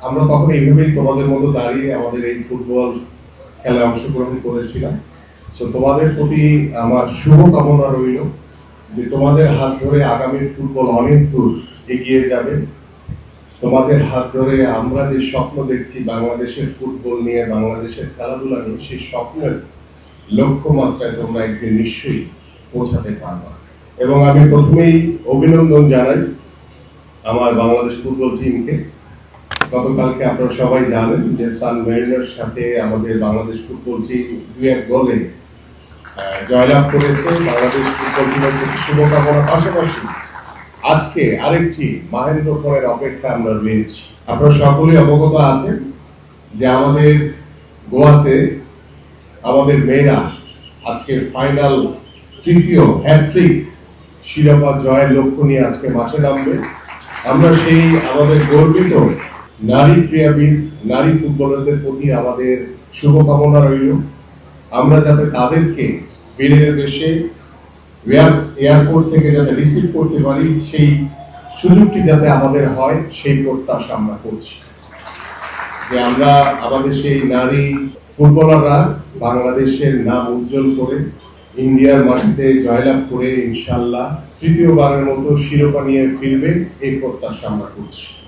আমরা তখন এইভাবেই তোমাদের মতো দাঁড়িয়ে আমাদের এই ফুটবল খেলায় অংশগ্রহণ করেছিলাম। সো তোমাদের প্রতি আমার শুভকামনা রইল যে তোমাদের হাত ধরে আগামীর ফুটবল অনেক দূর এগিয়ে যাবে। তোমাদের হাত ধরে আমরা যে স্বপ্ন দেখছি বাংলাদেশের ফুটবল নিয়ে, বাংলাদেশের খেলাধুলা নিয়ে, সেই স্বপ্নের লক্ষ্যমাত্রায় তোমরা একদিন নিশ্চয়ই পৌঁছাতে পারবা। এবং আমি প্রথমেই অভিনন্দন জানাই আমার বাংলাদেশ ফুটবল টিমকে। গতকালকে আপনারা সবাই জানেন যে সান মেরিনোর সাথে আমাদের বাংলাদেশ ফুটবল টিম 2-1 গোলে জয়লাভ করেছে। বাংলাদেশ ফুটবল টিমের প্রতি শুভকামনা, পাশাপাশি আজকে আরেকটি মাহেন্দ্রক্ষণের অপেক্ষা আমরা রয়েছি। আপনারা সকলেই অবগত আছেন যে আমাদের গোয়াতে আমাদের মেয়েরা আজকে ফাইনাল তৃতীয় হ্যাট্রিক শিরোপা জয়ের লক্ষ্য নিয়ে আজকে মাঠে নামবে। আমরা সেই আমাদের গর্বিত নারী ক্রীড়াবিদ, নারী ফুটবলারদের প্রতি আমাদের শুভকামনা রইল। আমরা যাতে তাদেরকে বেরিয়ে দেশে এয়ারপোর্ট থেকে যাতে রিসিভ করতে পারি, সেই সুযোগটি যাতে আমাদের হয়, সেই প্রত্যাশা আমরা করছি যে আমরা আমাদের সেই নারী ফুটবলাররা বাংলাদেশের নাম উজ্জ্বল করে ইন্ডিয়ার মাটিতে জয়লাভ করে ইনশাল্লাহ তৃতীয়বারের মতো শিরোপা নিয়ে ফিরবে, এই প্রত্যাশা আমরা করছি।